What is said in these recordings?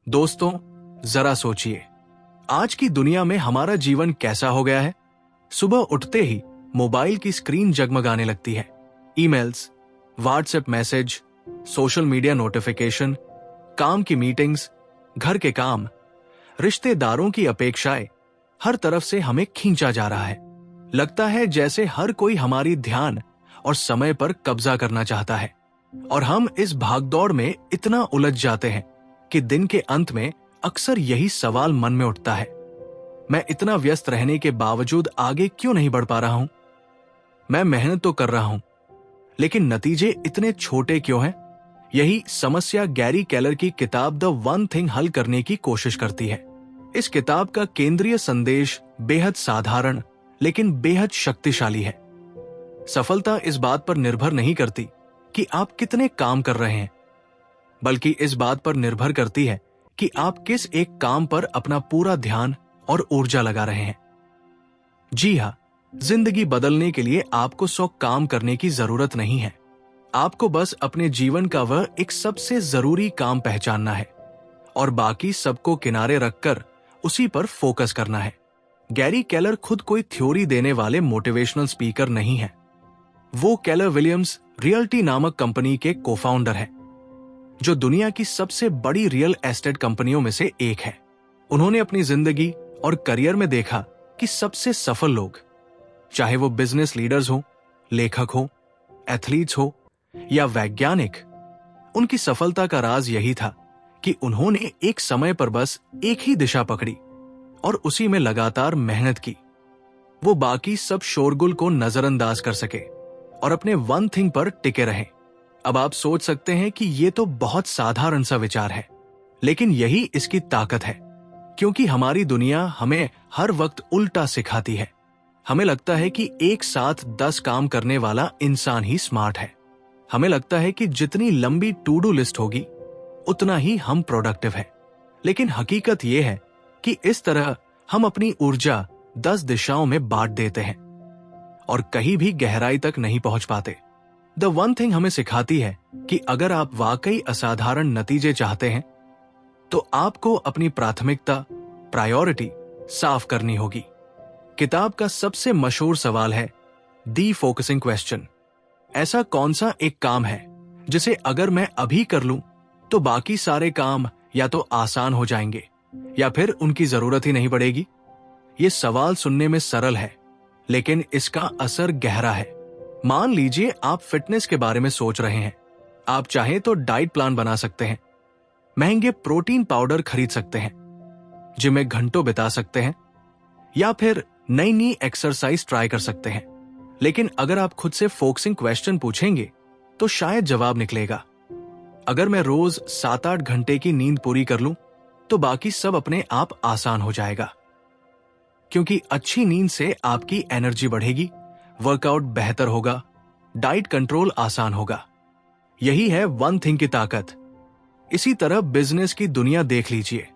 दोस्तों, जरा सोचिए, आज की दुनिया में हमारा जीवन कैसा हो गया है। सुबह उठते ही मोबाइल की स्क्रीन जगमगाने लगती है। Emails, WhatsApp message, social media notification, काम की मीटिंग्स, घर के काम, रिश्तेदारों की अपेक्षाएं, हर तरफ से हमें खींचा जा रहा है। लगता है जैसे हर कोई हमारी ध्यान और समय पर कब्जा करना चाहता है, और हम इस भागदौड़ में इतना उलझ जाते हैं कि दिन के अंत में अक्सर यही सवाल मन में उठता है, मैं इतना व्यस्त रहने के बावजूद आगे क्यों नहीं बढ़ पा रहा हूं। मैं मेहनत तो कर रहा हूं, लेकिन नतीजे इतने छोटे क्यों हैं। यही समस्या गैरी केलर की किताब द वन थिंग हल करने की कोशिश करती है। इस किताब का केंद्रीय संदेश बेहद साधारण लेकिन बेहद शक्तिशाली है। सफलता इस बात पर निर्भर नहीं करती कि आप कितने काम कर रहे हैं, बल्कि इस बात पर निर्भर करती है कि आप किस एक काम पर अपना पूरा ध्यान और ऊर्जा लगा रहे हैं। जी हां, जिंदगी बदलने के लिए आपको 100 काम करने की जरूरत नहीं है। आपको बस अपने जीवन का वह एक सबसे जरूरी काम पहचानना है और बाकी सबको किनारे रखकर उसी पर फोकस करना है। गैरी केलर खुद कोई थ्योरी देने वाले मोटिवेशनल स्पीकर नहीं है। वो केलर विलियम्स रियल्टी नामक कंपनी के को-फाउंडर हैं, जो दुनिया की सबसे बड़ी रियल एस्टेट कंपनियों में से एक है। उन्होंने अपनी जिंदगी और करियर में देखा कि सबसे सफल लोग, चाहे वो बिजनेस लीडर्स हो, लेखक हो, एथलीट्स हो या वैज्ञानिक, उनकी सफलता का राज यही था कि उन्होंने एक समय पर बस एक ही दिशा पकड़ी और उसी में लगातार मेहनत की। वो बाकी सब शोरगुल को नजरअंदाज कर सके और अपने वन थिंग पर टिके रहे। अब आप सोच सकते हैं कि ये तो बहुत साधारण सा विचार है, लेकिन यही इसकी ताकत है, क्योंकि हमारी दुनिया हमें हर वक्त उल्टा सिखाती है। हमें लगता है कि एक साथ 10 काम करने वाला इंसान ही स्मार्ट है। हमें लगता है कि जितनी लंबी टू डू लिस्ट होगी उतना ही हम प्रोडक्टिव है। लेकिन हकीकत यह है कि इस तरह हम अपनी ऊर्जा 10 दिशाओं में बांट देते हैं और कहीं भी गहराई तक नहीं पहुंच पाते। द वन थिंग हमें सिखाती है कि अगर आप वाकई असाधारण नतीजे चाहते हैं तो आपको अपनी प्राथमिकता, प्रायोरिटी साफ करनी होगी। किताब का सबसे मशहूर सवाल है दी फोकसिंग क्वेश्चन। ऐसा कौन सा एक काम है जिसे अगर मैं अभी कर लूं तो बाकी सारे काम या तो आसान हो जाएंगे या फिर उनकी जरूरत ही नहीं पड़ेगी। ये सवाल सुनने में सरल है, लेकिन इसका असर गहरा है। मान लीजिए आप फिटनेस के बारे में सोच रहे हैं। आप चाहें तो डाइट प्लान बना सकते हैं, महंगे प्रोटीन पाउडर खरीद सकते हैं, जिम में घंटों बिता सकते हैं या फिर नई नई एक्सरसाइज ट्राई कर सकते हैं। लेकिन अगर आप खुद से फोकसिंग क्वेश्चन पूछेंगे तो शायद जवाब निकलेगा, अगर मैं रोज 7-8 घंटे की नींद पूरी कर लूं तो बाकी सब अपने आप आसान हो जाएगा। क्योंकि अच्छी नींद से आपकी एनर्जी बढ़ेगी, वर्कआउट बेहतर होगा, डाइट कंट्रोल आसान होगा। यही है वन थिंग की ताकत। इसी तरह बिजनेस की दुनिया देख लीजिए।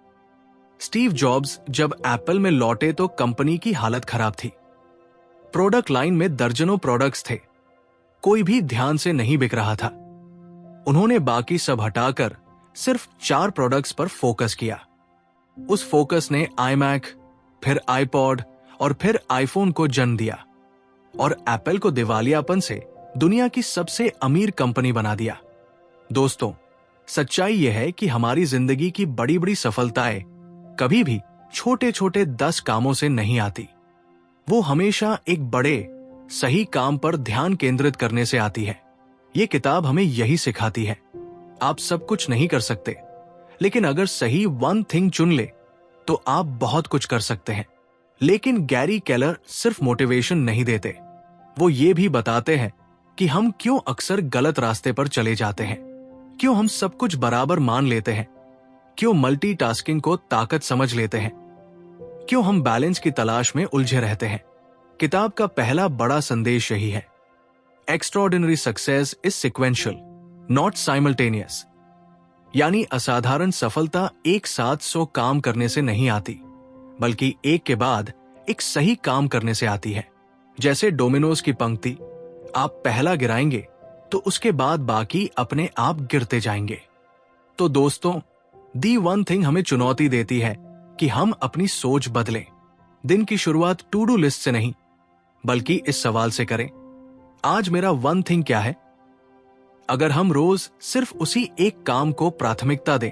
स्टीव जॉब्स जब एप्पल में लौटे तो कंपनी की हालत खराब थी। प्रोडक्ट लाइन में दर्जनों प्रोडक्ट्स थे, कोई भी ध्यान से नहीं बिक रहा था। उन्होंने बाकी सब हटाकर सिर्फ 4 प्रोडक्ट्स पर फोकस किया। उस फोकस ने आईमैक, फिर आईपॉड और फिर आईफोन को जन्म दिया और एप्पल को दिवालियापन से दुनिया की सबसे अमीर कंपनी बना दिया। दोस्तों, सच्चाई यह है कि हमारी जिंदगी की बड़ी बड़ी सफलताएं कभी भी छोटे छोटे 10 कामों से नहीं आती। वो हमेशा एक बड़े सही काम पर ध्यान केंद्रित करने से आती है। ये किताब हमें यही सिखाती है। आप सब कुछ नहीं कर सकते, लेकिन अगर सही वन थिंग चुन ले तो आप बहुत कुछ कर सकते हैं। लेकिन गैरी केलर सिर्फ मोटिवेशन नहीं देते, वो ये भी बताते हैं कि हम क्यों अक्सर गलत रास्ते पर चले जाते हैं, क्यों हम सब कुछ बराबर मान लेते हैं, क्यों मल्टीटास्किंग को ताकत समझ लेते हैं, क्यों हम बैलेंस की तलाश में उलझे रहते हैं। किताब का पहला बड़ा संदेश यही है, extraordinary success is sequential, not simultaneous. यानी असाधारण सफलता एक साथ 100 काम करने से नहीं आती, बल्कि एक के बाद एक सही काम करने से आती है। जैसे डोमिनोज की पंक्ति, आप पहला गिराएंगे तो उसके बाद बाकी अपने आप गिरते जाएंगे। तो दोस्तों, दी वन थिंग हमें चुनौती देती है कि हम अपनी सोच बदलें। दिन की शुरुआत टू डू लिस्ट से नहीं, बल्कि इस सवाल से करें, आज मेरा वन थिंग क्या है? अगर हम रोज सिर्फ उसी एक काम को प्राथमिकता दें,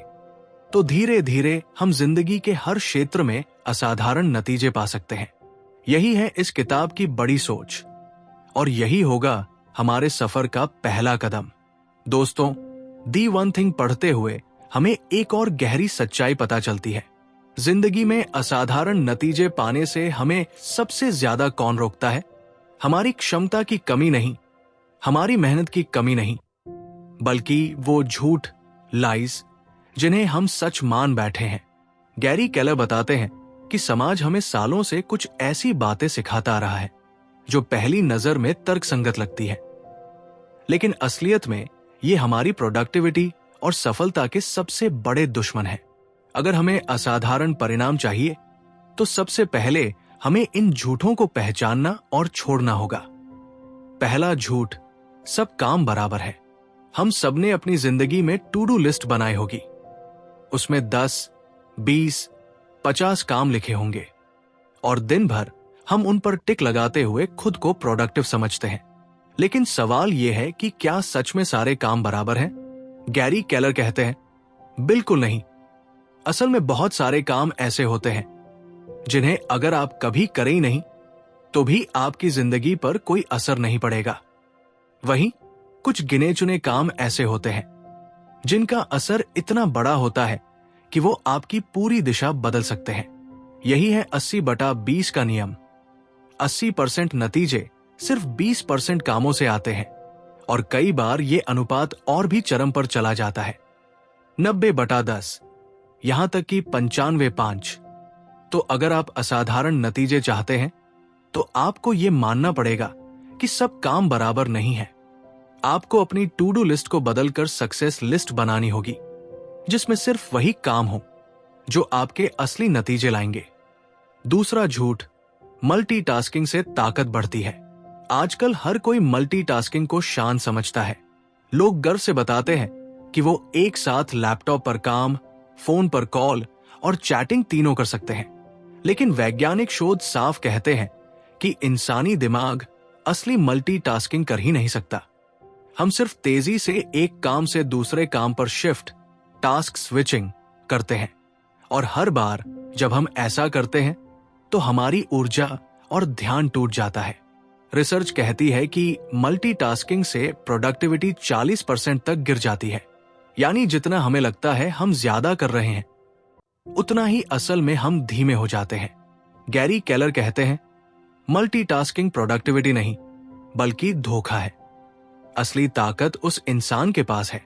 तो धीरे धीरे हम जिंदगी के हर क्षेत्र में असाधारण नतीजे पा सकते हैं। यही है इस किताब की बड़ी सोच, और यही होगा हमारे सफर का पहला कदम। दोस्तों, दी वन थिंग पढ़ते हुए हमें एक और गहरी सच्चाई पता चलती है। जिंदगी में असाधारण नतीजे पाने से हमें सबसे ज्यादा कौन रोकता है? हमारी क्षमता की कमी नहीं, हमारी मेहनत की कमी नहीं, बल्कि वो झूठ, लाइज, जिन्हें हम सच मान बैठे हैं। गैरी केलर बताते हैं कि समाज हमें सालों से कुछ ऐसी बातें सिखाता आ रहा है जो पहली नजर में तर्कसंगत लगती है, लेकिन असलियत में ये हमारी प्रोडक्टिविटी और सफलता के सबसे बड़े दुश्मन हैं। अगर हमें असाधारण परिणाम चाहिए, तो सबसे पहले हमें इन झूठों को पहचानना और छोड़ना होगा। पहला झूठ, सब काम बराबर है। हम सबने अपनी जिंदगी में टू डू लिस्ट बनाई होगी। उसमें 10, 20, 50 काम लिखे होंगे, और दिन भर हम उन पर टिक लगाते हुए खुद को प्रोडक्टिव समझते हैं। लेकिन सवाल यह है कि क्या सच में सारे काम बराबर हैं? गैरी केलर कहते हैं, बिल्कुल नहीं। असल में बहुत सारे काम ऐसे होते हैं जिन्हें अगर आप कभी करें ही नहीं, तो भी आपकी जिंदगी पर कोई असर नहीं पड़ेगा। वहीं कुछ गिने चुने काम ऐसे होते हैं जिनका असर इतना बड़ा होता है कि वो आपकी पूरी दिशा बदल सकते हैं। यही है 80/20 का नियम। 80% नतीजे सिर्फ 20% कामों से आते हैं, और कई बार ये अनुपात और भी चरम पर चला जाता है, 90/10, यहां तक कि 95/5। तो अगर आप असाधारण नतीजे चाहते हैं, तो आपको ये मानना पड़ेगा कि सब काम बराबर नहीं है। आपको अपनी टू डू लिस्ट को बदलकर सक्सेस लिस्ट बनानी होगी, जिसमें सिर्फ वही काम हो जो आपके असली नतीजे लाएंगे। दूसरा झूठ, मल्टीटास्किंग से ताकत बढ़ती है। आजकल हर कोई मल्टीटास्किंग को शान समझता है। लोग गर्व से बताते हैं कि वो एक साथ लैपटॉप पर काम, फोन पर कॉल और चैटिंग तीनों कर सकते हैं। लेकिन वैज्ञानिक शोध साफ कहते हैं कि इंसानी दिमाग असली मल्टीटास्किंग कर ही नहीं सकता। हम सिर्फ तेजी से एक काम से दूसरे काम पर शिफ्ट, टास्क स्विचिंग करते हैं, और हर बार जब हम ऐसा करते हैं तो हमारी ऊर्जा और ध्यान टूट जाता है। रिसर्च कहती है कि मल्टीटास्किंग से प्रोडक्टिविटी 40% तक गिर जाती है। यानी जितना हमें लगता है हम ज्यादा कर रहे हैं, उतना ही असल में हम धीमे हो जाते हैं। गैरी केलर कहते हैं, मल्टीटास्किंग प्रोडक्टिविटी नहीं, बल्कि धोखा है। असली ताकत उस इंसान के पास है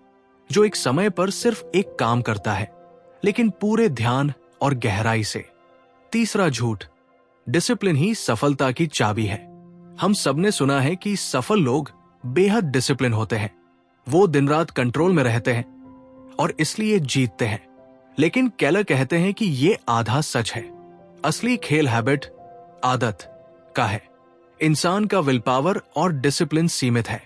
जो एक समय पर सिर्फ एक काम करता है, लेकिन पूरे ध्यान और गहराई से। तीसरा झूठ, डिसिप्लिन ही सफलता की चाबी है। हम सबने सुना है कि सफल लोग बेहद डिसिप्लिन होते हैं। वो दिन रात कंट्रोल में रहते हैं और इसलिए जीतते हैं। लेकिन केलर कहते हैं कि ये आधा सच है। असली खेल हैबिट, आदत का है। इंसान का विल पावर और डिसिप्लिन सीमित है।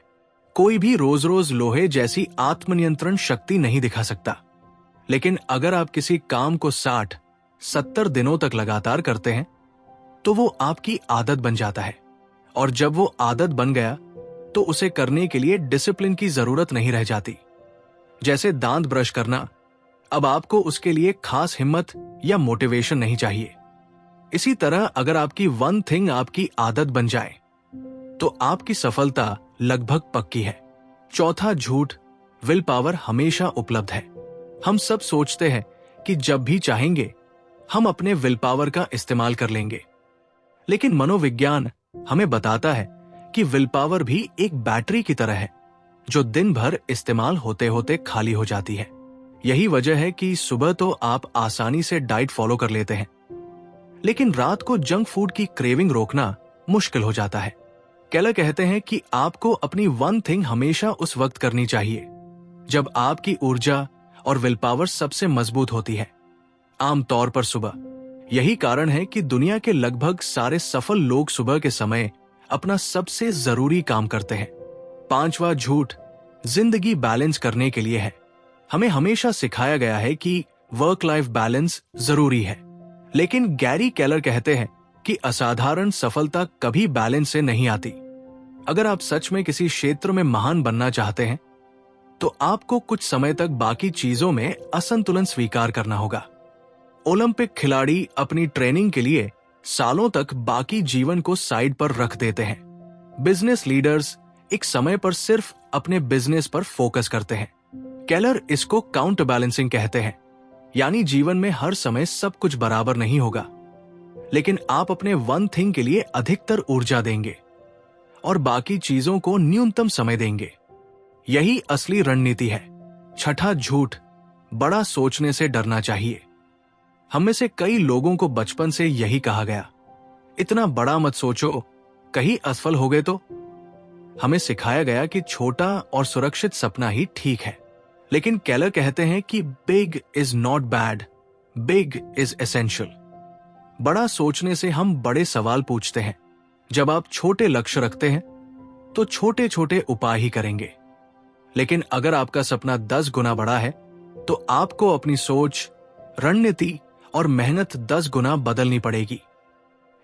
कोई भी रोज रोज लोहे जैसी आत्मनियंत्रण शक्ति नहीं दिखा सकता। लेकिन अगर आप किसी काम को 60-70 दिनों तक लगातार करते हैं, तो वो आपकी आदत बन जाता है, और जब वो आदत बन गया तो उसे करने के लिए डिसिप्लिन की जरूरत नहीं रह जाती। जैसे दांत ब्रश करना, अब आपको उसके लिए खास हिम्मत या मोटिवेशन नहीं चाहिए। इसी तरह अगर आपकी वन थिंग आपकी आदत बन जाए, तो आपकी सफलता लगभग पक्की है। चौथा झूठ, विल पावर हमेशा उपलब्ध है। हम सब सोचते हैं कि जब भी चाहेंगे हम अपने विल पावर का इस्तेमाल कर लेंगे, लेकिन मनोविज्ञान हमें बताता है कि विल पावर भी एक बैटरी की तरह है जो दिन भर इस्तेमाल होते होते खाली हो जाती है। यही वजह है कि सुबह तो आप आसानी से डाइट फॉलो कर लेते हैं, लेकिन रात को जंक फूड की क्रेविंग रोकना मुश्किल हो जाता है। केलर कहते हैं कि आपको अपनी वन थिंग हमेशा उस वक्त करनी चाहिए जब आपकी ऊर्जा और विल पावर सबसे मजबूत होती है, आमतौर पर सुबह। यही कारण है कि दुनिया के लगभग सारे सफल लोग सुबह के समय अपना सबसे जरूरी काम करते हैं। पांचवा झूठ, जिंदगी बैलेंस करने के लिए है। हमें हमेशा सिखाया गया है कि वर्क लाइफ बैलेंस जरूरी है, लेकिन गैरी केलर कहते हैं कि असाधारण सफलता कभी बैलेंस से नहीं आती। अगर आप सच में किसी क्षेत्र में महान बनना चाहते हैं तो आपको कुछ समय तक बाकी चीजों में असंतुलन स्वीकार करना होगा। ओलंपिक खिलाड़ी अपनी ट्रेनिंग के लिए सालों तक बाकी जीवन को साइड पर रख देते हैं। बिजनेस लीडर्स एक समय पर सिर्फ अपने बिजनेस पर फोकस करते हैं। केलर इसको काउंटर बैलेंसिंग कहते हैं, यानी जीवन में हर समय सब कुछ बराबर नहीं होगा, लेकिन आप अपने वन थिंग के लिए अधिकतर ऊर्जा देंगे और बाकी चीजों को न्यूनतम समय देंगे। यही असली रणनीति है। छठा झूठ, बड़ा सोचने से डरना चाहिए। हम में से कई लोगों को बचपन से यही कहा गया, इतना बड़ा मत सोचो, कहीं असफल हो गए तो। हमें सिखाया गया कि छोटा और सुरक्षित सपना ही ठीक है, लेकिन केलर कहते हैं कि big is not bad, big is essential. बड़ा सोचने से हम बड़े सवाल पूछते हैं। जब आप छोटे लक्ष्य रखते हैं तो छोटे छोटे उपाय ही करेंगे, लेकिन अगर आपका सपना 10 गुना बड़ा है तो आपको अपनी सोच, रणनीति और मेहनत 10 गुना बदलनी पड़ेगी।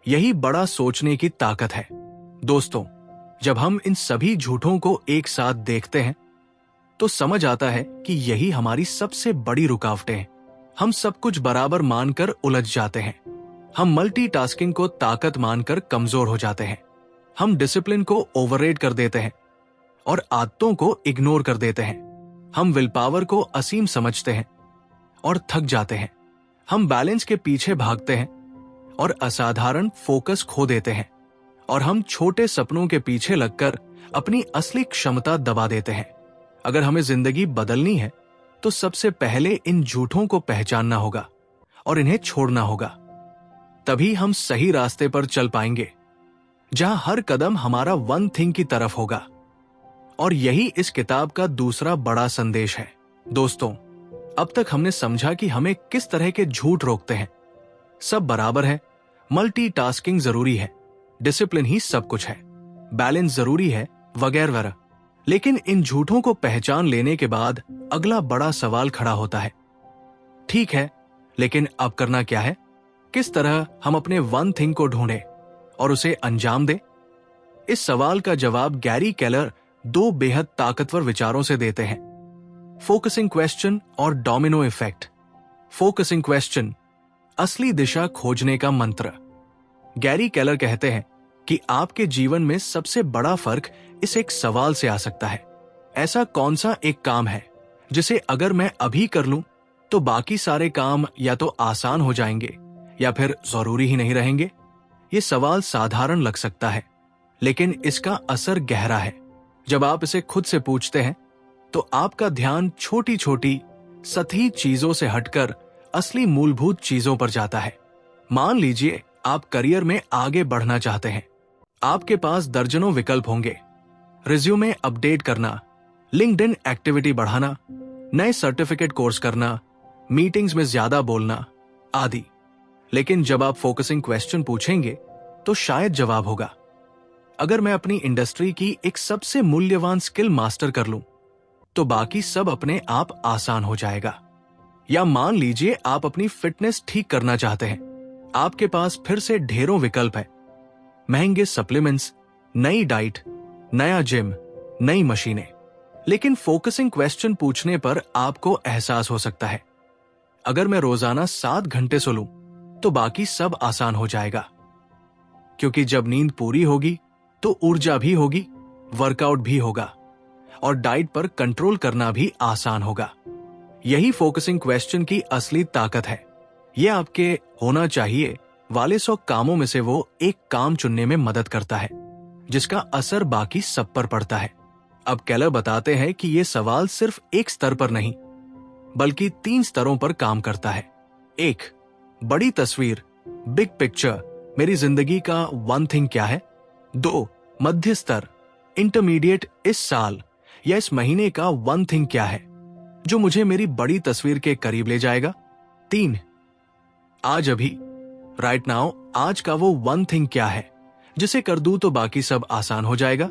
यही बड़ा सोचने की ताकत है। दोस्तों, जब हम इन सभी झूठों को एक साथ देखते हैं तो समझ आता है कि यही हमारी सबसे बड़ी रुकावटें हैं। हम सब कुछ बराबर मानकर उलझ जाते हैं। हम मल्टीटास्किंग को ताकत मानकर कमजोर हो जाते हैं। हम डिसिप्लिन को ओवररेट कर देते हैं और आदतों को इग्नोर कर देते हैं। हम विल पावर को असीम समझते हैं और थक जाते हैं। हम बैलेंस के पीछे भागते हैं और असाधारण फोकस खो देते हैं, और हम छोटे सपनों के पीछे लगकर अपनी असली क्षमता दबा देते हैं। अगर हमें जिंदगी बदलनी है तो सबसे पहले इन झूठों को पहचानना होगा और इन्हें छोड़ना होगा। तभी हम सही रास्ते पर चल पाएंगे, जहां हर कदम हमारा वन थिंग की तरफ होगा। और यही इस किताब का दूसरा बड़ा संदेश है। दोस्तों, अब तक हमने समझा कि हमें किस तरह के झूठ रोकते हैं। सब बराबर है, मल्टीटास्किंग जरूरी है, डिसिप्लिन ही सब कुछ है, बैलेंस जरूरी है, वगैरह वगैरह। लेकिन इन झूठों को पहचान लेने के बाद अगला बड़ा सवाल खड़ा होता है, ठीक है, लेकिन अब करना क्या है? किस तरह हम अपने वन थिंग को ढूंढें और उसे अंजाम दें? इस सवाल का जवाब गैरी केलर 2 बेहद ताकतवर विचारों से देते हैं, फोकसिंग क्वेश्चन और डोमिनो इफेक्ट। फोकसिंग क्वेश्चन, असली दिशा खोजने का मंत्र। गैरी केलर कहते हैं कि आपके जीवन में सबसे बड़ा फर्क इस एक सवाल से आ सकता है, ऐसा कौन सा एक काम है जिसे अगर मैं अभी कर लूं तो बाकी सारे काम या तो आसान हो जाएंगे या फिर जरूरी ही नहीं रहेंगे। ये सवाल साधारण लग सकता है, लेकिन इसका असर गहरा है। जब आप इसे खुद से पूछते हैं तो आपका ध्यान छोटी छोटी सतही चीजों से हटकर असली मूलभूत चीजों पर जाता है। मान लीजिए आप करियर में आगे बढ़ना चाहते हैं। आपके पास दर्जनों विकल्प होंगे, रिज्यूमे अपडेट करना, लिंक्डइन एक्टिविटी बढ़ाना, नए सर्टिफिकेट कोर्स करना, मीटिंग्स में ज्यादा बोलना आदि। लेकिन जब आप फोकसिंग क्वेश्चन पूछेंगे तो शायद जवाब होगा, अगर मैं अपनी इंडस्ट्री की एक सबसे मूल्यवान स्किल मास्टर कर लूं तो बाकी सब अपने आप आसान हो जाएगा। या मान लीजिए आप अपनी फिटनेस ठीक करना चाहते हैं। आपके पास फिर से ढेरों विकल्प है, महंगे सप्लीमेंट्स, नई डाइट, नया जिम, नई मशीनें। लेकिन फोकसिंग क्वेश्चन पूछने पर आपको एहसास हो सकता है, अगर मैं रोजाना 7 घंटे सो लूं तो बाकी सब आसान हो जाएगा, क्योंकि जब नींद पूरी होगी तो ऊर्जा भी होगी, वर्कआउट भी होगा और डाइट पर कंट्रोल करना भी आसान होगा। यही फोकसिंग क्वेश्चन की असली ताकत है। यह आपके होना चाहिए वाले 100 कामों में से वो एक काम चुनने में मदद करता है, जिसका असर बाकी सब पर पड़ता है। अब केलर बताते हैं कि यह सवाल सिर्फ एक स्तर पर नहीं, बल्कि 3 स्तरों पर काम करता है। 1, बड़ी तस्वीर, बिग पिक्चर, मेरी जिंदगी का वन थिंग क्या है। 2, मध्य स्तर, इंटरमीडिएट, इस साल या इस महीने का वन थिंग क्या है जो मुझे मेरी बड़ी तस्वीर के करीब ले जाएगा। 3, आज अभी, राइट नाउ, आज का वो वन थिंग क्या है जिसे कर दूं तो बाकी सब आसान हो जाएगा।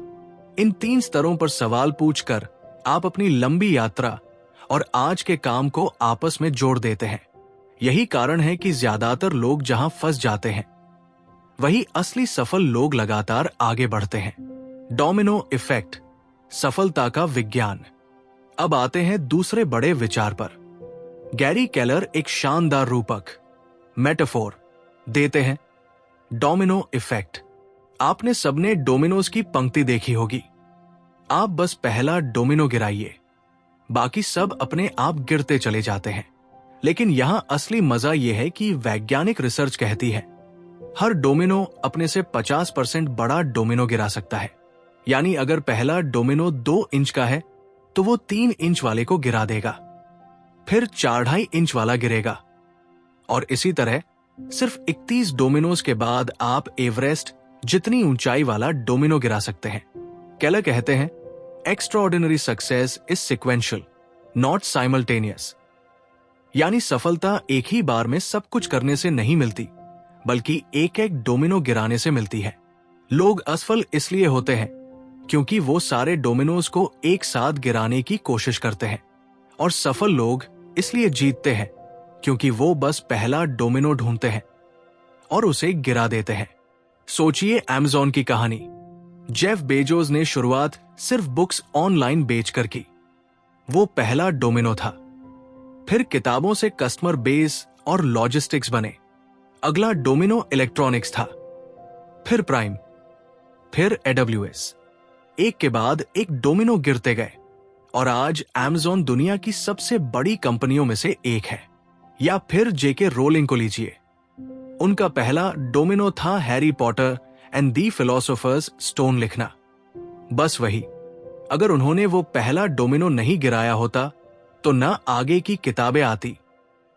इन 3 स्तरों पर सवाल पूछकर आप अपनी लंबी यात्रा और आज के काम को आपस में जोड़ देते हैं। यही कारण है कि ज्यादातर लोग जहां फंस जाते हैं, वही असली सफल लोग लगातार आगे बढ़ते हैं। डोमिनो इफेक्ट, सफलता का विज्ञान। अब आते हैं दूसरे बड़े विचार पर। गैरी केलर एक शानदार रूपक, मेटाफोर देते हैं। Domino effect. आपने सबने डोमिनोज की पंक्ति देखी होगी। आप बस पहला डोमिनो गिराइए, बाकी सब अपने आप गिरते चले जाते हैं। लेकिन यहां असली मजा यह है कि वैज्ञानिक रिसर्च कहती है हर डोमिनो अपने से 50% बड़ा डोमिनो गिरा सकता है। यानी अगर पहला डोमिनो 2 इंच का है तो वो 3 इंच वाले को गिरा देगा, फिर 4.5 इंच वाला गिरेगा, और इसी तरह सिर्फ 31 डोमिनोज के बाद आप एवरेस्ट जितनी ऊंचाई वाला डोमिनो गिरा सकते हैं। केलर कहते हैं extraordinary success is sequential, not simultaneous. यानी सफलता एक ही बार में सब कुछ करने से नहीं मिलती, बल्कि एक एक डोमिनो गिराने से मिलती है। लोग असफल इसलिए होते हैं क्योंकि वो सारे डोमिनोज को एक साथ गिराने की कोशिश करते हैं, और सफल लोग इसलिए जीतते हैं क्योंकि वो बस पहला डोमिनो ढूंढते हैं और उसे गिरा देते हैं। सोचिए अमेज़न की कहानी। जेफ बेजोस ने शुरुआत सिर्फ बुक्स ऑनलाइन बेचकर की। वो पहला डोमिनो था। फिर किताबों से कस्टमर बेस और लॉजिस्टिक्स बने। अगला डोमिनो इलेक्ट्रॉनिक्स था, फिर प्राइम, फिर AWS। एक के बाद एक डोमिनो गिरते गए, और आज अमेज़न दुनिया की सबसे बड़ी कंपनियों में से एक है। या फिर जेके रोलिंग को लीजिए। उनका पहला डोमिनो था Harry Potter and the philosopher's stone लिखना। बस वही, अगर उन्होंने वो पहला डोमिनो नहीं गिराया होता तो न आगे की किताबें आती,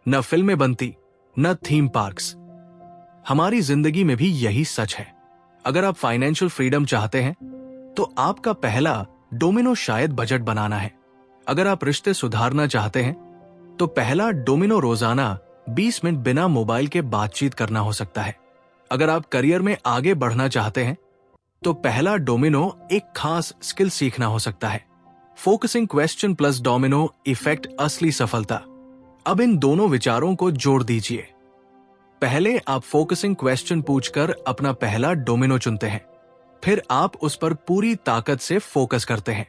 न फिल्में बनती, न थीम पार्क्स। हमारी जिंदगी में भी यही सच है। अगर आप फाइनेंशियल फ्रीडम चाहते हैं तो आपका पहला डोमिनो शायद बजट बनाना है। अगर आप रिश्ते सुधारना चाहते हैं तो पहला डोमिनो रोजाना 20 मिनट बिना मोबाइल के बातचीत करना हो सकता है। अगर आप करियर में आगे बढ़ना चाहते हैं तो पहला डोमिनो एक खास स्किल सीखना हो सकता है। Focusing question plus domino effect असली सफलता। अब इन दोनों विचारों को जोड़ दीजिए। पहले आप फोकसिंग क्वेश्चन पूछकर अपना पहला डोमिनो चुनते हैं, फिर आप उस पर पूरी ताकत से फोकस करते हैं,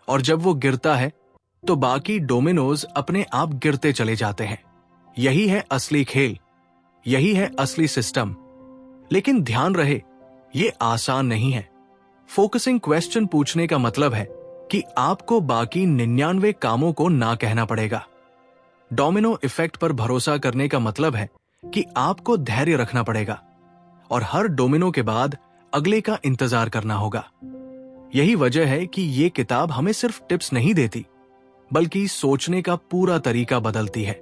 और जब वो गिरता है तो बाकी डोमिनोज अपने आप गिरते चले जाते हैं। यही है असली खेल, यही है असली सिस्टम। लेकिन ध्यान रहे, ये आसान नहीं है। फोकसिंग क्वेश्चन पूछने का मतलब है कि आपको बाकी 99 कामों को ना कहना पड़ेगा। डोमिनो इफेक्ट पर भरोसा करने का मतलब है कि आपको धैर्य रखना पड़ेगा और हर डोमिनो के बाद अगले का इंतजार करना होगा। यही वजह है कि ये किताब हमें सिर्फ टिप्स नहीं देती, बल्कि सोचने का पूरा तरीका बदलती है।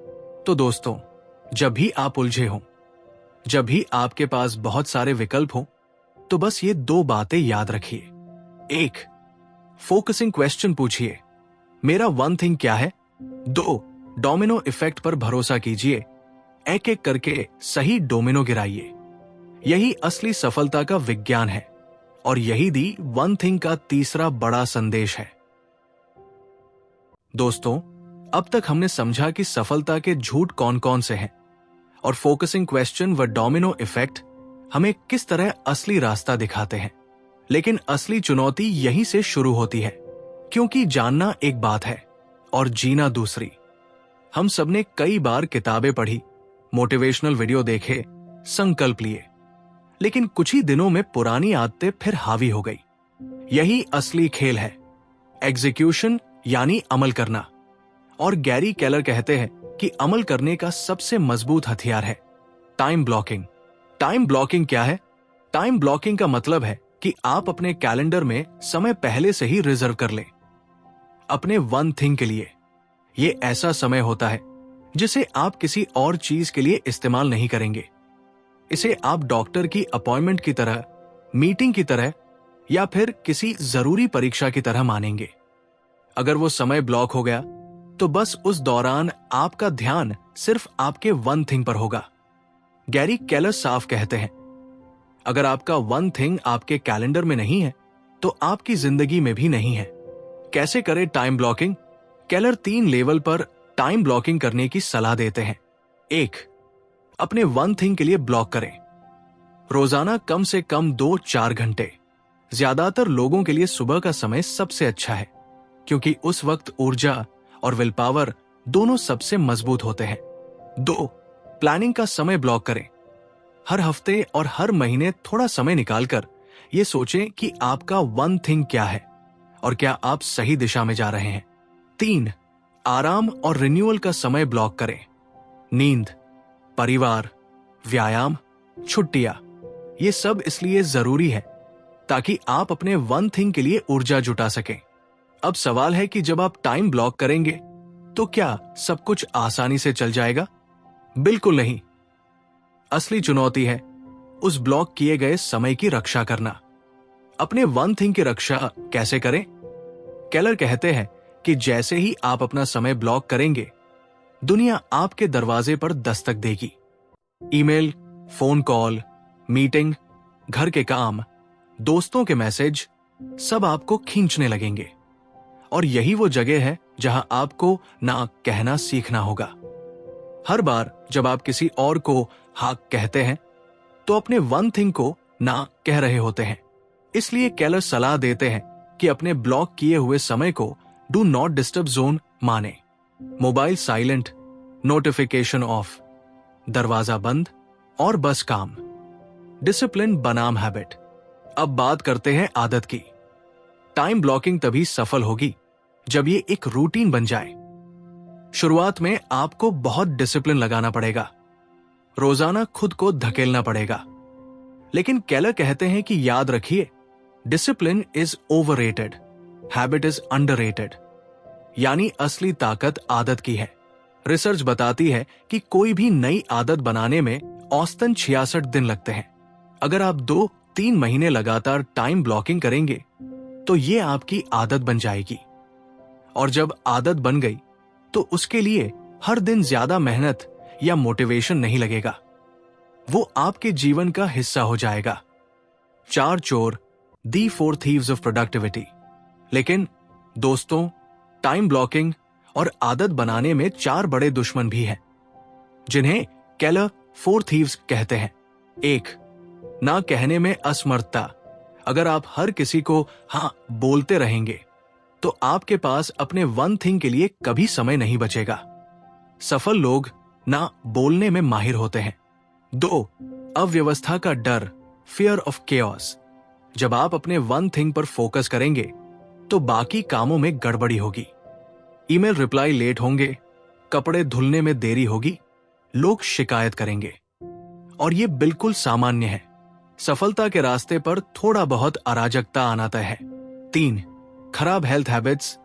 तो दोस्तों, जब भी आप उलझे हों, जब भी आपके पास बहुत सारे विकल्प हों, तो बस ये 2 बातें याद रखिए। 1, फोकसिंग क्वेश्चन पूछिए, मेरा वन थिंग क्या है। 2, डोमिनो इफेक्ट पर भरोसा कीजिए, एक एक करके सही डोमिनो गिराइए। यही असली सफलता का विज्ञान है, और यही दी वन थिंग का तीसरा बड़ा संदेश है। दोस्तों, अब तक हमने समझा कि सफलता के झूठ कौन कौन से हैं, और फोकसिंग क्वेश्चन व डोमिनो इफेक्ट हमें किस तरह असली रास्ता दिखाते हैं। लेकिन असली चुनौती यहीं से शुरू होती है, क्योंकि जानना एक बात है और जीना दूसरी। हम सबने कई बार किताबें पढ़ी, मोटिवेशनल वीडियो देखे, संकल्प लिए, लेकिन कुछ ही दिनों में पुरानी आदतें फिर हावी हो गई। यही असली खेल है, एग्जीक्यूशन यानी अमल करना। और गैरी केलर कहते हैं कि अमल करने का सबसे मजबूत हथियार है टाइम ब्लॉकिंग। टाइम ब्लॉकिंग क्या है? टाइम ब्लॉकिंग का मतलब है कि आप अपने कैलेंडर में समय पहले से ही रिजर्व कर लें अपने वन थिंग के लिए। ये ऐसा समय होता है जिसे आप किसी और चीज के लिए इस्तेमाल नहीं करेंगे। इसे आप डॉक्टर की अपॉइंटमेंट की तरह, मीटिंग की तरह, या फिर किसी जरूरी परीक्षा की तरह मानेंगे। अगर वो समय ब्लॉक हो गया तो बस उस दौरान आपका ध्यान सिर्फ आपके वन थिंग पर होगा। गैरी केलर साफ कहते हैं, अगर आपका वन थिंग आपके कैलेंडर में नहीं है तो आपकी जिंदगी में भी नहीं है। कैसे करें टाइम ब्लॉकिंग? केलर 3 लेवल पर टाइम ब्लॉकिंग करने की सलाह देते हैं। 1. अपने वन थिंग के लिए ब्लॉक करें। रोजाना कम से कम 2-4 घंटे। ज्यादातर लोगों के लिए सुबह का समय सबसे अच्छा है, क्योंकि उस वक्त ऊर्जा और विल पावर दोनों सबसे मजबूत होते हैं। 2. प्लानिंग का समय ब्लॉक करें। हर हफ्ते और हर महीने थोड़ा समय निकालकर यह सोचें कि आपका वन थिंग क्या है और क्या आप सही दिशा में जा रहे हैं। 3. आराम और रिन्यूअल का समय ब्लॉक करें। नींद, परिवार, व्यायाम, छुट्टियां, ये सब इसलिए जरूरी है ताकि आप अपने वन थिंग के लिए ऊर्जा जुटा सकें। अब सवाल है कि जब आप टाइम ब्लॉक करेंगे तो क्या सब कुछ आसानी से चल जाएगा? बिल्कुल नहीं। असली चुनौती है उस ब्लॉक किए गए समय की रक्षा करना। अपने वन थिंग की रक्षा कैसे करें? केलर कहते हैं कि जैसे ही आप अपना समय ब्लॉक करेंगे, दुनिया आपके दरवाजे पर दस्तक देगी। ईमेल, फोन कॉल, मीटिंग, घर के काम, दोस्तों के मैसेज, सब आपको खींचने लगेंगे। और यही वो जगह है जहां आपको ना कहना सीखना होगा। हर बार जब आप किसी और को हाँ कहते हैं तो अपने वन थिंग को ना कह रहे होते हैं। इसलिए केलर सलाह देते हैं कि अपने ब्लॉक किए हुए समय को डू नॉट डिस्टर्ब जोन माने। मोबाइल साइलेंट, नोटिफिकेशन ऑफ, दरवाजा बंद और बस काम। डिसिप्लिन बनाम हैबिट। अब बात करते हैं आदत की। टाइम ब्लॉकिंग तभी सफल होगी जब ये एक रूटीन बन जाए। शुरुआत में आपको बहुत डिसिप्लिन लगाना पड़ेगा, रोजाना खुद को धकेलना पड़ेगा। लेकिन केलर कहते हैं कि याद रखिए, discipline is overrated, habit is underrated. यानी असली ताकत आदत की है। रिसर्च बताती है कि कोई भी नई आदत बनाने में औसतन 66 दिन लगते हैं। अगर आप 2-3 महीने लगातार टाइम ब्लॉकिंग करेंगे तो ये आपकी आदत बन जाएगी। और जब आदत बन गई तो उसके लिए हर दिन ज्यादा मेहनत या मोटिवेशन नहीं लगेगा, वो आपके जीवन का हिस्सा हो जाएगा। 4 चोर, दी 4 थीव्स ऑफ प्रोडक्टिविटी। लेकिन दोस्तों, टाइम ब्लॉकिंग और आदत बनाने में 4 बड़े दुश्मन भी हैं, जिन्हें केलर 4 थीव्स कहते हैं। 1. ना कहने में असमर्थता। अगर आप हर किसी को हाँ बोलते रहेंगे तो आपके पास अपने वन थिंग के लिए कभी समय नहीं बचेगा। सफल लोग ना बोलने में माहिर होते हैं। 2. अव्यवस्था का डर, फियर ऑफ केओस। जब आप अपने वन थिंग पर फोकस करेंगे तो बाकी कामों में गड़बड़ी होगी। ईमेल रिप्लाई लेट होंगे, कपड़े धुलने में देरी होगी, लोग शिकायत करेंगे। और ये बिल्कुल सामान्य है। सफलता के रास्ते पर थोड़ा बहुत अराजकता आना तय है। 3. खराब हेल्थ हैबिट्स।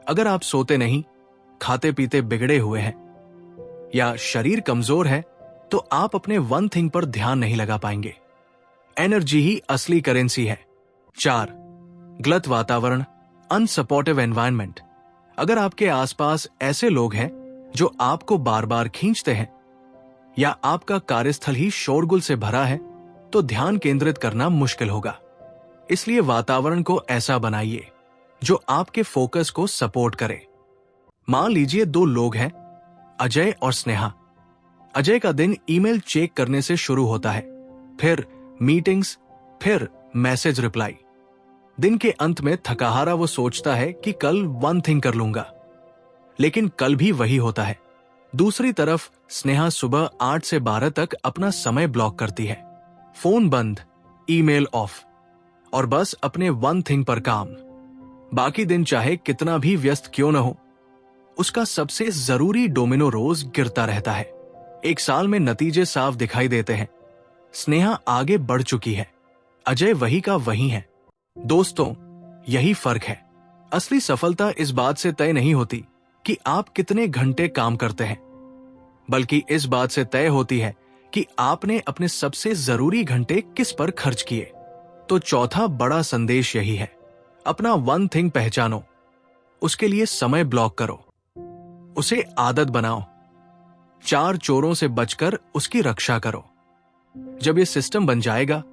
अगर आप सोते नहीं, खाते पीते बिगड़े हुए हैं या शरीर कमजोर है तो आप अपने वन थिंग पर ध्यान नहीं लगा पाएंगे। एनर्जी ही असली करेंसी है। 4. गलत वातावरण, अनसपोर्टिव एनवायरनमेंट। अगर आपके आसपास ऐसे लोग हैं जो आपको बार बार खींचते हैं या आपका कार्यस्थल ही शोरगुल से भरा है तो ध्यान केंद्रित करना मुश्किल होगा। इसलिए वातावरण को ऐसा बनाइए जो आपके फोकस को सपोर्ट करे। मान लीजिए 2 लोग हैं, अजय और स्नेहा। अजय का दिन ईमेल चेक करने से शुरू होता है, फिर मीटिंग्स, फिर मैसेज रिप्लाई। दिन के अंत में थकाहारा वो सोचता है कि कल वन थिंग कर लूंगा, लेकिन कल भी वही होता है। दूसरी तरफ स्नेहा सुबह 8 से 12 तक अपना समय ब्लॉक करती है, फोन बंद, ईमेल ऑफ, और बस अपने वन थिंग पर काम। बाकी दिन चाहे कितना भी व्यस्त क्यों न हो, उसका सबसे जरूरी डोमिनो रोज गिरता रहता है। 1 साल में नतीजे साफ दिखाई देते हैं। स्नेहा आगे बढ़ चुकी है, अजय वही का वही है। दोस्तों, यही फर्क है। असली सफलता इस बात से तय नहीं होती कि आप कितने घंटे काम करते हैं, बल्कि इस बात से तय होती है कि आपने अपने सबसे जरूरी घंटे किस पर खर्च किए। तो चौथा बड़ा संदेश यही है, अपना वन थिंग पहचानो, उसके लिए समय ब्लॉक करो, उसे आदत बनाओ, 4 चोरों से बचकर उसकी रक्षा करो। जब ये सिस्टम बन जाएगा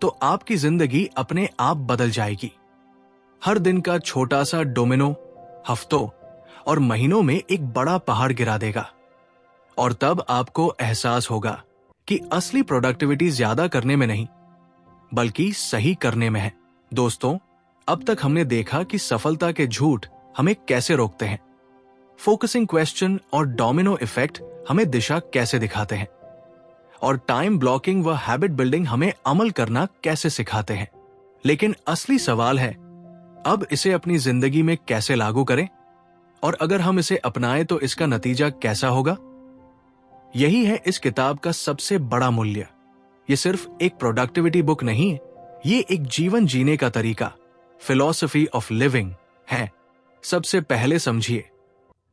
तो आपकी जिंदगी अपने आप बदल जाएगी। हर दिन का छोटा सा डोमिनो हफ्तों और महीनों में एक बड़ा पहाड़ गिरा देगा। और तब आपको एहसास होगा कि असली प्रोडक्टिविटी ज्यादा करने में नहीं, बल्कि सही करने में है। दोस्तों, अब तक हमने देखा कि सफलता के झूठ हमें कैसे रोकते हैं, फोकसिंग क्वेश्चन और डोमिनो इफेक्ट हमें दिशा कैसे दिखाते हैं, और टाइम ब्लॉकिंग व हैबिट बिल्डिंग हमें अमल करना कैसे सिखाते हैं। लेकिन असली सवाल है, अब इसे अपनी जिंदगी में कैसे लागू करें, और अगर हम इसे अपनाएं तो इसका नतीजा कैसा होगा? यही है इस किताब का सबसे बड़ा मूल्य। ये सिर्फ एक प्रोडक्टिविटी बुक नहीं है, ये एक जीवन जीने का तरीका, फिलॉसफी ऑफ लिविंग है। सबसे पहले समझिए,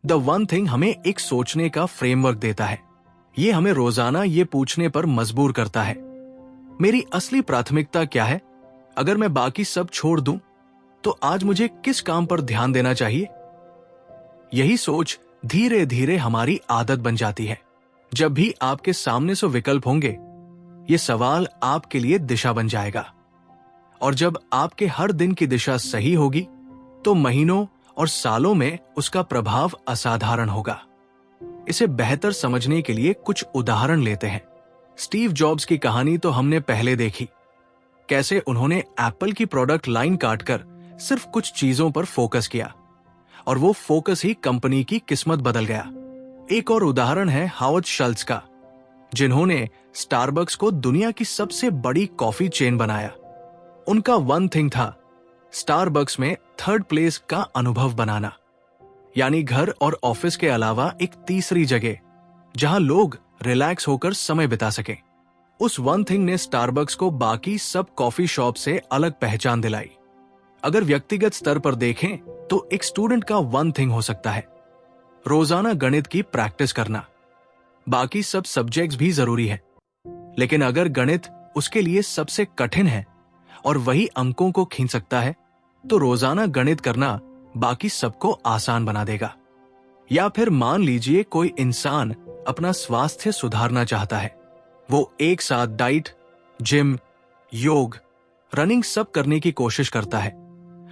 द वन थिंग हमें एक सोचने का फ्रेमवर्क देता है। ये हमें रोजाना ये पूछने पर मजबूर करता है, मेरी असली प्राथमिकता क्या है? अगर मैं बाकी सब छोड़ दूं, तो आज मुझे किस काम पर ध्यान देना चाहिए? यही सोच धीरे धीरे हमारी आदत बन जाती है। जब भी आपके सामने 100 विकल्प होंगे, ये सवाल आपके लिए दिशा बन जाएगा। और जब आपके हर दिन की दिशा सही होगी, तो महीनों और सालों में उसका प्रभाव असाधारण होगा। इसे बेहतर समझने के लिए कुछ उदाहरण लेते हैं। स्टीव जॉब्स की कहानी तो हमने पहले देखी, कैसे उन्होंने एप्पल की प्रोडक्ट लाइन काटकर सिर्फ कुछ चीजों पर फोकस किया, और वो फोकस ही कंपनी की किस्मत बदल गया। एक और उदाहरण है हावर्ड शल्ट्ज का, जिन्होंने स्टारबक्स को दुनिया की सबसे बड़ी कॉफी चेन बनाया। उनका वन थिंग था स्टारबक्स में 3rd प्लेस का अनुभव बनाना, यानी घर और ऑफिस के अलावा एक तीसरी जगह जहां लोग रिलैक्स होकर समय बिता सकें। उस वन थिंग ने स्टारबक्स को बाकी सब कॉफी शॉप से अलग पहचान दिलाई। अगर व्यक्तिगत स्तर पर देखें तो एक स्टूडेंट का वन थिंग हो सकता है रोजाना गणित की प्रैक्टिस करना। बाकी सब सब्जेक्ट्स भी जरूरी है, लेकिन अगर गणित उसके लिए सबसे कठिन है और वही अंकों को खींच सकता है, तो रोजाना गणित करना बाकी सबको आसान बना देगा। या फिर मान लीजिए कोई इंसान अपना स्वास्थ्य सुधारना चाहता है। वो एक साथ डाइट, जिम, योग, रनिंग सब करने की कोशिश करता है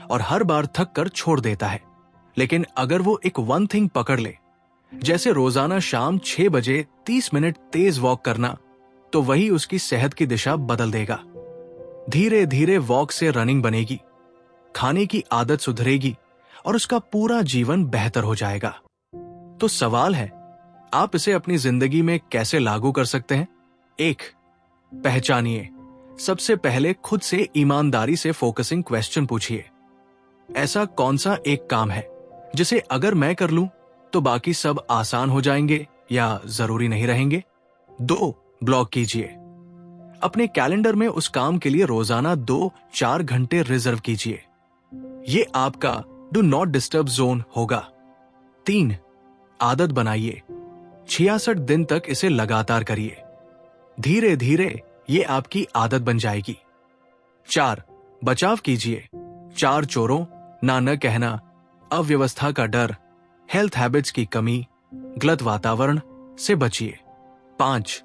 और हर बार थक कर छोड़ देता है। लेकिन अगर वो एक वन थिंग पकड़ ले, जैसे रोजाना शाम 6 बजे 30 मिनट तेज वॉक करना, तो वही उसकी सेहत की दिशा बदल देगा। धीरे धीरे वॉक से रनिंग बनेगी, खाने की आदत सुधरेगी और उसका पूरा जीवन बेहतर हो जाएगा। तो सवाल है, आप इसे अपनी जिंदगी में कैसे लागू कर सकते हैं? 1. पहचानिए। सबसे पहले खुद से ईमानदारी से फोकसिंग क्वेश्चन पूछिए। ऐसा कौन सा एक काम है जिसे अगर मैं कर लूं तो बाकी सब आसान हो जाएंगे या जरूरी नहीं रहेंगे? 2. ब्लॉक कीजिए। अपने कैलेंडर में उस काम के लिए रोजाना 2-4 घंटे रिजर्व कीजिए। ये आपका डू नॉट डिस्टर्ब जोन होगा। 3. आदत बनाइए। 66 दिन तक इसे लगातार करिए। धीरे धीरे ये आपकी आदत बन जाएगी। 4. बचाव कीजिए। 4 चोरों, ना न कहना, अव्यवस्था का डर, हेल्थ हैबिट्स की कमी, गलत वातावरण से बचिए। 5.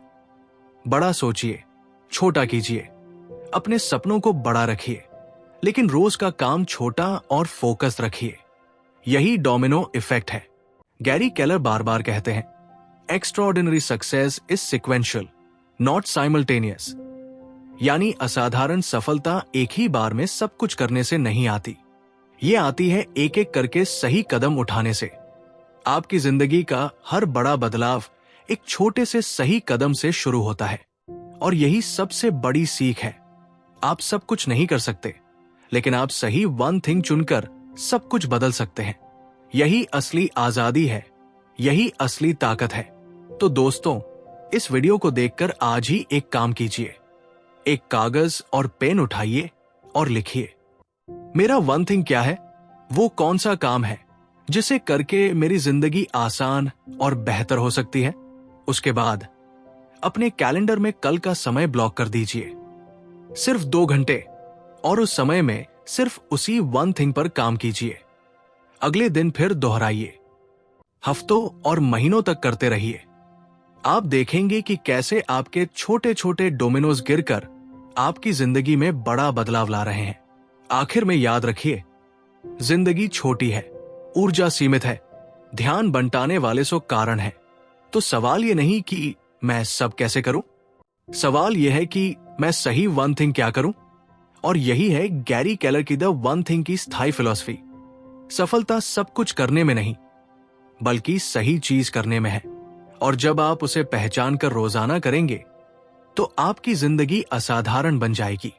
बड़ा सोचिए, छोटा कीजिए। अपने सपनों को बड़ा रखिए, लेकिन रोज का काम छोटा और फोकस रखिए। यही डोमिनो इफेक्ट है। गैरी केलर बार बार कहते हैं, extraordinary success is sequential, not simultaneous. यानी असाधारण सफलता एक ही बार में सब कुछ करने से नहीं आती, ये आती है एक एक करके सही कदम उठाने से। आपकी जिंदगी का हर बड़ा बदलाव एक छोटे से सही कदम से शुरू होता है, और यही सबसे बड़ी सीख है। आप सब कुछ नहीं कर सकते, लेकिन आप सही वन थिंग चुनकर सब कुछ बदल सकते हैं। यही असली आजादी है, यही असली ताकत है। तो दोस्तों, इस वीडियो को देखकर आज ही एक काम कीजिए। एक कागज और पेन उठाइए और लिखिए, मेरा वन थिंग क्या है? वो कौन सा काम है जिसे करके मेरी जिंदगी आसान और बेहतर हो सकती है? उसके बाद अपने कैलेंडर में कल का समय ब्लॉक कर दीजिए, सिर्फ 2 घंटे, और उस समय में सिर्फ उसी वन थिंग पर काम कीजिए। अगले दिन फिर दोहराइए, हफ्तों और महीनों तक करते रहिए। आप देखेंगे कि कैसे आपके छोटे छोटे डोमिनोज गिरकर आपकी जिंदगी में बड़ा बदलाव ला रहे हैं। आखिर में याद रखिए, जिंदगी छोटी है, ऊर्जा सीमित है, ध्यान बंटाने वाले सो कारण हैं। तो सवाल ये नहीं कि मैं सब कैसे करूं, सवाल यह है कि मैं सही वन थिंग क्या करूं। और यही है गैरी केलर की द वन थिंग की स्थायी फिलॉसफी। सफलता सब कुछ करने में नहीं, बल्कि सही चीज करने में है। और जब आप उसे पहचान कर रोजाना करेंगे, तो आपकी जिंदगी असाधारण बन जाएगी।